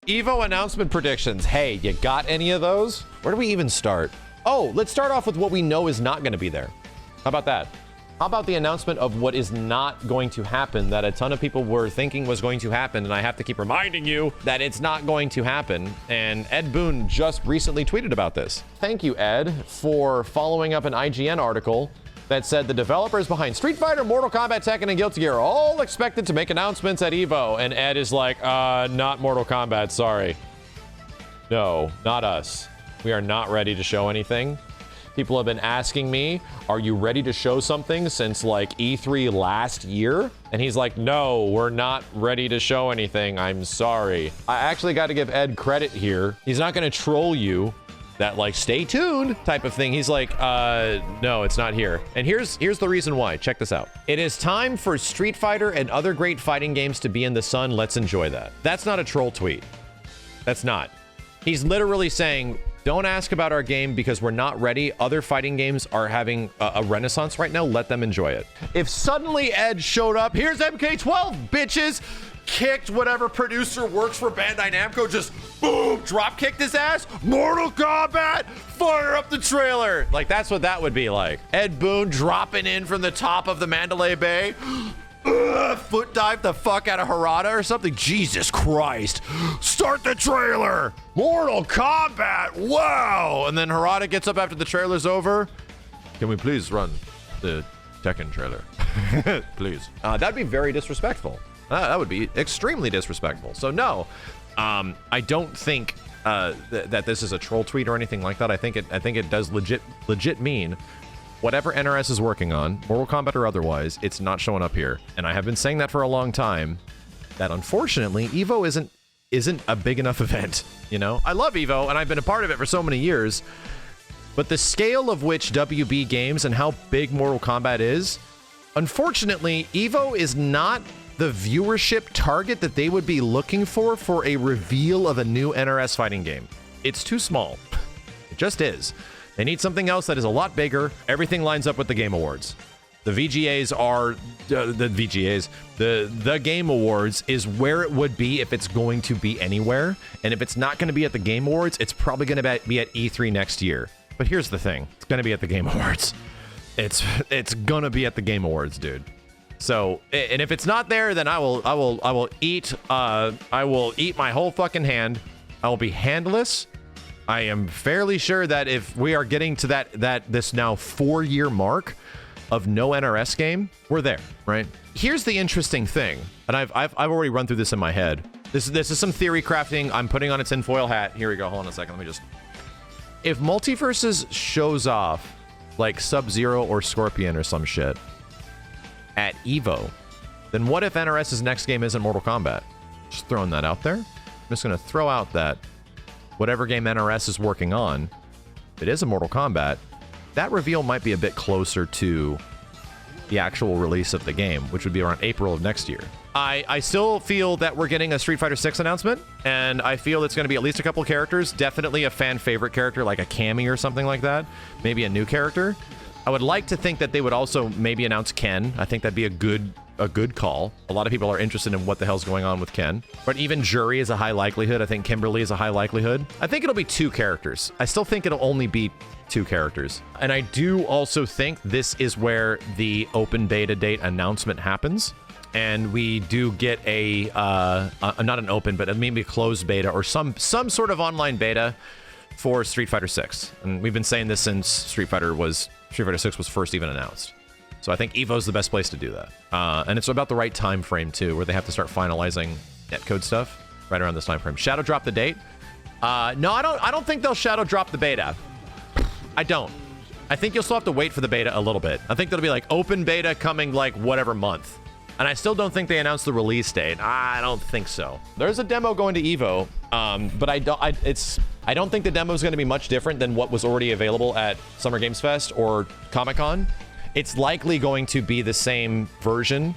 EVO announcement predictions. Hey, you got any of those? Where do we even start? Oh, let's start off with what we know is not going to be there. How about that? How about the announcement of what is not going to happen that a ton of people were thinking was going to happen, and I have to keep reminding you that it's not going to happen. And Ed Boon just recently tweeted about this. Thank you, Ed, for following up an IGN article that said the developers behind Street Fighter, Mortal Kombat, Tekken, and Guilty Gear are all expected to make announcements at EVO. And Ed is like, not Mortal Kombat, sorry. No, not us. We are not ready to show anything. People have been asking me, are you ready to show something since like E3 last year? And he's like, no, we're not ready to show anything. I'm sorry. I actually got to give Ed credit here. He's not going to troll you. That like stay tuned type of thing. He's like, no, it's not here. And here's the reason why. Check this out. It is time for Street Fighter and other great fighting games to be in the sun. Let's enjoy that. That's not a troll tweet. That's not. He's literally saying, don't ask about our game because we're not ready. Other fighting games are having a renaissance right now. Let them enjoy it. If suddenly Ed showed up, here's MK12, bitches, kicked whatever producer works for Bandai Namco, just boom, drop kicked his ass. Mortal Kombat, fire up the trailer. Like, that's what that would be like. Ed Boon dropping in from the top of the Mandalay Bay. Foot dive the fuck out of Harada or something. Jesus Christ. Start the trailer. Mortal Kombat. Wow. And then Harada gets up after the trailer's over. Can we please run the Tekken trailer? Please. That'd be very disrespectful. That would be extremely disrespectful. So no, I don't think that this is a troll tweet or anything like that. I think it does legit mean whatever NRS is working on, Mortal Kombat or otherwise, it's not showing up here. And I have been saying that for a long time. That unfortunately, EVO isn't a big enough event. You know, I love EVO and I've been a part of it for so many years, but the scale of which WB games and how big Mortal Kombat is, unfortunately, EVO is not the viewership target that they would be looking for a reveal of a new NRS fighting game. It's too small. It just is. They need something else that is a lot bigger. Everything lines up with the Game Awards. The VGAs are the Game Awards is where it would be if it's going to be anywhere. And if it's not going to be at the Game Awards, it's probably going to be at E3 next year. But here's the thing. It's going to be at the Game Awards. It's going to be at the Game Awards, dude. So, and if it's not there, then I will eat my whole fucking hand. I will be handless. I am fairly sure that if we are getting to this now 4-year mark of no NRS game, we're there, right? Here's the interesting thing, and I've already run through this in my head. This is some theory crafting. I'm putting on its tinfoil hat. Here we go. Hold on a second. Let me just. If Multiverses shows off like Sub-Zero or Scorpion or some shit at EVO, then what if NRS's next game isn't Mortal Kombat? Just throwing that out there. I'm just gonna throw out that whatever game NRS is working on, if it is a Mortal Kombat, that reveal might be a bit closer to the actual release of the game, which would be around April of next year. I still feel that we're getting a Street Fighter 6 announcement, and I feel it's going to be at least a couple characters, definitely a fan favorite character like a Cammy or something like that, maybe a new character. I would like to think that they would also maybe announce Ken. I think that'd be a good call. A lot of people are interested in what the hell's going on with Ken. But even Jury is a high likelihood. I think Kimberly is a high likelihood. I think it'll be 2 characters. I still think it'll only be 2 characters. And I do also think this is where the open beta date announcement happens. And we do get not an open, but maybe a closed beta or some sort of online beta for Street Fighter 6. And we've been saying this since Street Fighter 6 was first even announced. So I think EVO's the best place to do that. And it's about the right time frame too, where they have to start finalizing netcode stuff right around this time frame. Shadow drop the date? No, I don't think they'll shadow drop the beta. I don't. I think you'll still have to wait for the beta a little bit. I think there'll be like open beta coming like whatever month. And I still don't think they announced the release date. I don't think so. There's a demo going to EVO, but I don't think the demo is going to be much different than what was already available at Summer Games Fest or Comic-Con. It's likely going to be the same version,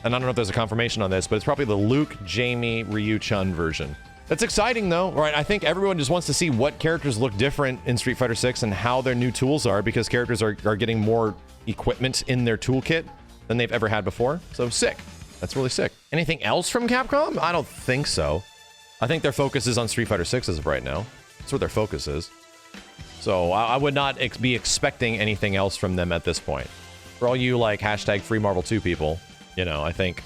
and I don't know if there's a confirmation on this, but it's probably the Luke, Jamie, Ryu, Chun version. That's exciting though, right? I think everyone just wants to see what characters look different in Street Fighter 6 and how their new tools are, because characters are getting more equipment in their toolkit than they've ever had before. So sick. That's really sick. Anything else from Capcom? I don't think so. I think their focus is on Street Fighter 6 as of right now. That's where their focus is. So I would not be expecting anything else from them at this point. For all you like hashtag free Marvel 2 people, you know, I think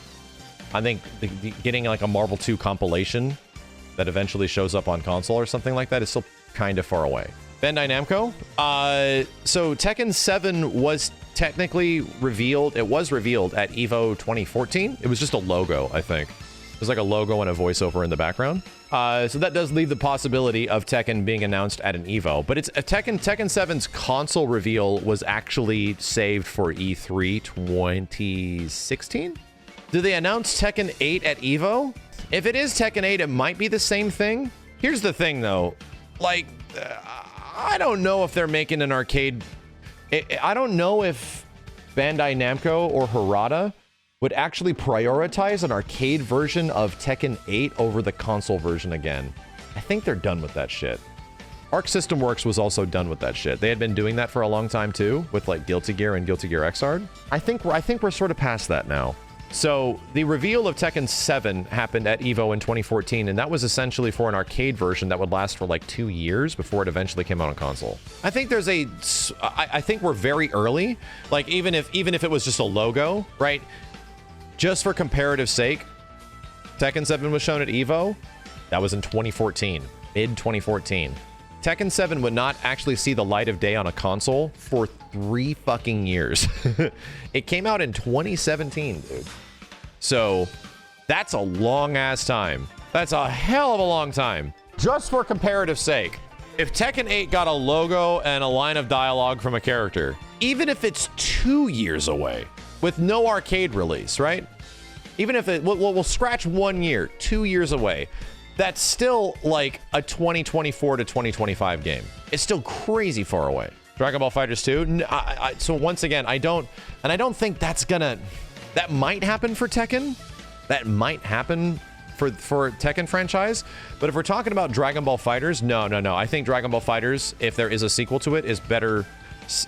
getting like a Marvel 2 compilation that eventually shows up on console or something like that is still kind of far away. Bandai Namco. So Tekken 7 was technically revealed. It was revealed at EVO 2014. It was just a logo, I think. There's like a logo and a voiceover in the background. So that does leave the possibility of Tekken being announced at an EVO. But it's a Tekken 7's console reveal was actually saved for E3 2016. Did they announce Tekken 8 at EVO? If it is Tekken 8, it might be the same thing. Here's the thing, though. Like, I don't know if they're making an arcade. I don't know if Bandai Namco or Harada would actually prioritize an arcade version of Tekken 8 over the console version again. I think they're done with that shit. Arc System Works was also done with that shit. They had been doing that for a long time too, with like Guilty Gear and Guilty Gear Xrd. I think we're sort of past that now. So the reveal of Tekken 7 happened at EVO in 2014, and that was essentially for an arcade version that would last for like 2 years before it eventually came out on console. I think I think we're very early. Like even if it was just a logo, right? Just for comparative sake, Tekken 7 was shown at EVO. That was in 2014, mid 2014. Tekken 7 would not actually see the light of day on a console for 3 fucking years. It came out in 2017, dude. So that's a long ass time. That's a hell of a long time. Just for comparative sake, if Tekken 8 got a logo and a line of dialogue from a character, even if it's 2 years away with no arcade release, right? Even if we'll scratch 1 year, 2 years away. That's still like a 2024 to 2025 game. It's still crazy far away. Dragon Ball FighterZ 2. So once again, I don't think that might happen for Tekken. That might happen for Tekken franchise. But if we're talking about Dragon Ball FighterZ, no. I think Dragon Ball FighterZ, if there is a sequel to it,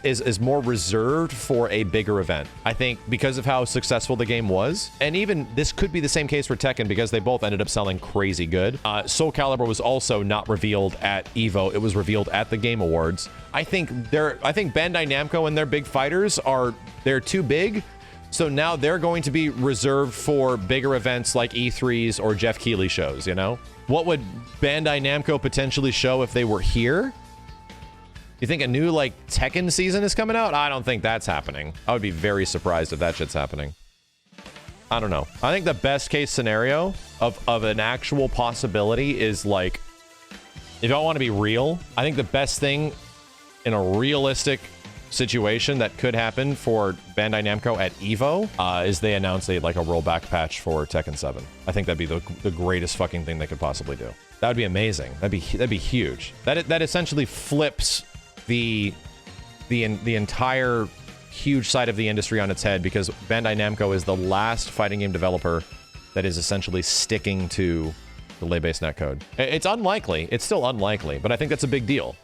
is more reserved for a bigger event. I think because of how successful the game was, and even this could be the same case for Tekken because they both ended up selling crazy good. Soul Calibur was also not revealed at EVO. It was revealed at the Game Awards. I think Bandai Namco and their big fighters they're too big. So now they're going to be reserved for bigger events like E3s or Jeff Keighley shows, you know? What would Bandai Namco potentially show if they were here? You think a new, like, Tekken season is coming out? I don't think that's happening. I would be very surprised if that shit's happening. I don't know. I think the best case scenario of an actual possibility is, like, if y'all want to be real, I think the best thing in a realistic situation that could happen for Bandai Namco at EVO is they announce like a rollback patch for Tekken 7. I think that'd be the greatest fucking thing they could possibly do. That would be amazing. That'd be huge. That essentially flips the entire huge side of the industry on its head, because Bandai Namco is the last fighting game developer that is essentially sticking to the lay-based netcode. It's unlikely. It's still unlikely, but I think that's a big deal.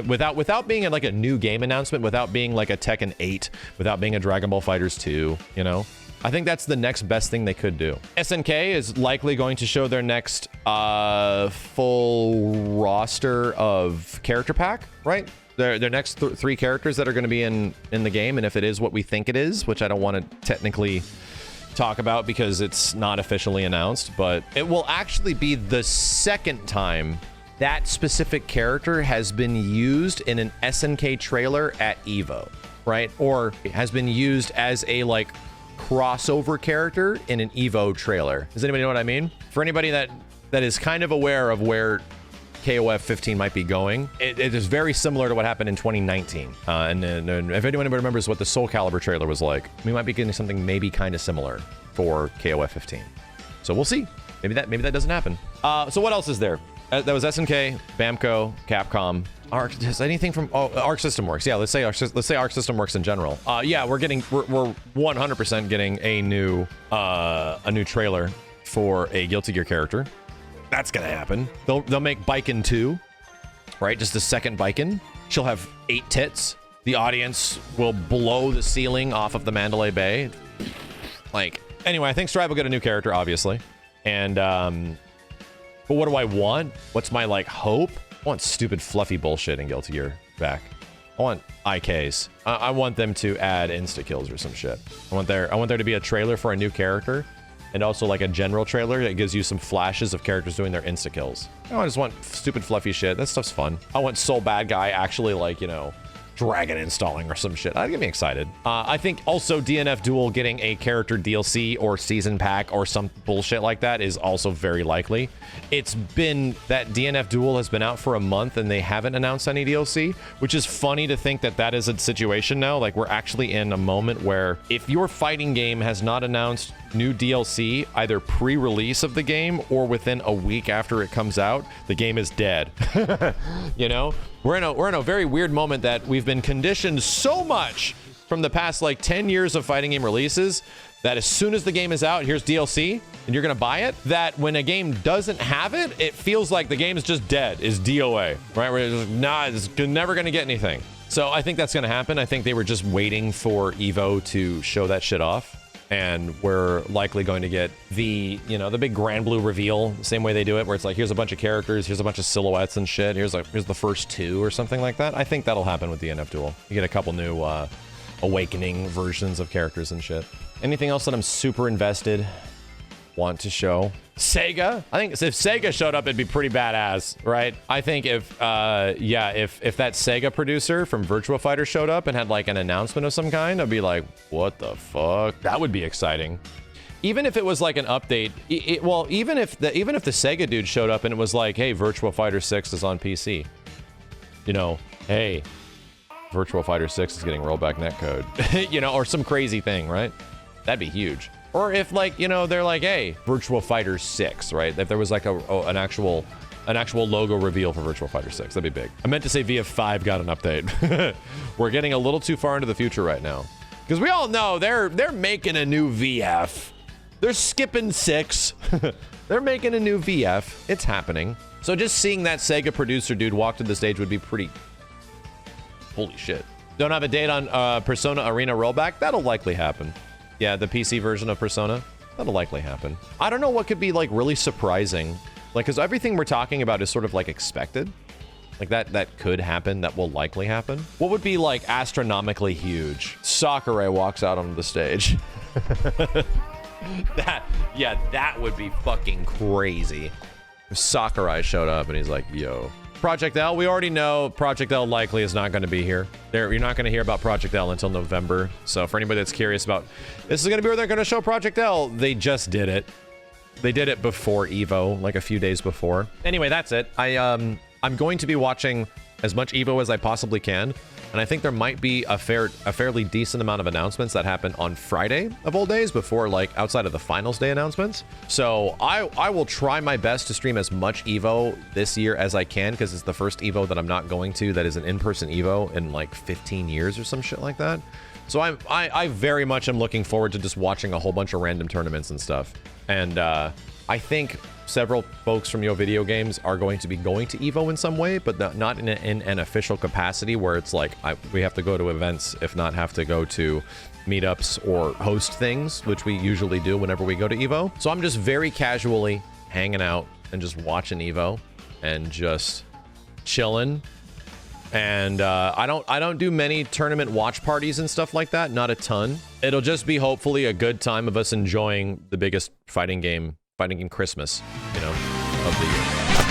Without being like a new game announcement, without being like a Tekken 8, without being a Dragon Ball FighterZ 2, you know? I think that's the next best thing they could do. SNK is likely going to show their next full roster of character pack, right? Their next 3 characters that are going to be in the game, and if it is what we think it is, which I don't want to technically talk about because it's not officially announced, but it will actually be the second time that specific character has been used in an SNK trailer at EVO, right? Or has been used as a like crossover character in an EVO trailer. Does anybody know what I mean? For anybody that is kind of aware of where KOF 15 might be going, it is very similar to what happened in 2019. And if anyone remembers what the Soul Calibur trailer was like, we might be getting something maybe kind of similar for KOF 15. So we'll see. Maybe that doesn't happen. So what else is there? That was SNK, Bamco, Capcom, Arc. Does anything from Arc System Works? Yeah, let's say Arc System Works in general. Yeah, we're 100% getting a new trailer for a Guilty Gear character. That's gonna happen. They'll make Biken 2, right? Just a second Biken. She'll have 8 tits. The audience will blow the ceiling off of the Mandalay Bay. Like, anyway, I think Strive will get a new character, obviously. And, but what do I want? What's my, like, hope? I want stupid, fluffy bullshit in Guilty Gear back. I want IKs. I want them to add insta-kills or some shit. I want there to be a trailer for a new character, and also, like, a general trailer that gives you some flashes of characters doing their insta-kills. I just want stupid, fluffy shit. That stuff's fun. I want Soul Bad Guy actually, like, you know, dragon installing or some shit. That'd get me excited. I think also DNF Duel getting a character DLC or season pack or some bullshit like that is also very likely. It's been that DNF Duel has been out for a month and they haven't announced any DLC, which is funny to think that that is a situation now. Like, we're actually in a moment where if your fighting game has not announced new DLC, either pre-release of the game or within a week after it comes out, the game is dead. You know, we're in a very weird moment that we've been conditioned so much from the past like 10 years of fighting game releases that as soon as the game is out, here's DLC and you're gonna buy it, that when a game doesn't have it, it feels like the game is just dead, is DOA, right? Where it's just, nah, it's never gonna get anything. So I think that's gonna happen. I think they were just waiting for EVO to show that shit off. And we're likely going to get the, you know, the big Grand Blue reveal, the same way they do it, where it's like, here's a bunch of characters, here's a bunch of silhouettes and shit, here's the first 2 or something like that. I think that'll happen with DNF Duel. You get a couple new awakening versions of characters and shit. Anything else that I'm super invested, want to show? Sega? I think if Sega showed up, it'd be pretty badass, right? I think if that Sega producer from Virtua Fighter showed up and had like an announcement of some kind, I'd be like, what the fuck? That would be exciting. Even if it was like an update, well, even if the Sega dude showed up and it was like, hey, Virtua Fighter 6 is on PC. You know, hey, Virtua Fighter 6 is getting rollback netcode. You know, or some crazy thing, right? That'd be huge. Or if, like, you know, they're like, hey, Virtua Fighter 6, right? If there was like an actual logo reveal for Virtua Fighter 6, that'd be big. I meant to say VF5 got an update. We're getting a little too far into the future right now. Because we all know they're making a new VF. They're skipping 6. They're making a new VF. It's happening. So just seeing that Sega producer dude walk to the stage would be pretty... Holy shit. Don't have a date on Persona Arena rollback? That'll likely happen. Yeah, the PC version of Persona, that'll likely happen. I don't know what could be like really surprising. Like, because everything we're talking about is sort of like expected. Like that could happen, that will likely happen. What would be like astronomically huge? Sakurai walks out onto the stage. That would be fucking crazy. If Sakurai showed up and he's like, yo. Project L, we already know Project L likely is not going to be here. You're not going to hear about Project L until November. So for anybody that's curious about, this is going to be where they're going to show Project L, they just did it. They did it before EVO, like a few days before. Anyway, that's it. I'm going to be watching as much EVO as I possibly can. And I think there might be a fairly decent amount of announcements that happen on Friday of all days before, like, outside of the finals day announcements. So I will try my best to stream as much EVO this year as I can, because it's the first EVO that I'm not going to that is an in-person EVO in like 15 years or some shit like that. So I very much am looking forward to just watching a whole bunch of random tournaments and stuff. And I think several folks from Yo Video Games are going to be going to EVO in some way, but not in an official capacity where it's like we have to go to events, if not have to go to meetups or host things, which we usually do whenever we go to EVO. So I'm just very casually hanging out and just watching EVO and just chilling. And I don't do many tournament watch parties and stuff like that, not a ton. It'll just be hopefully a good time of us enjoying the biggest fighting game Christmas, you know, of the year.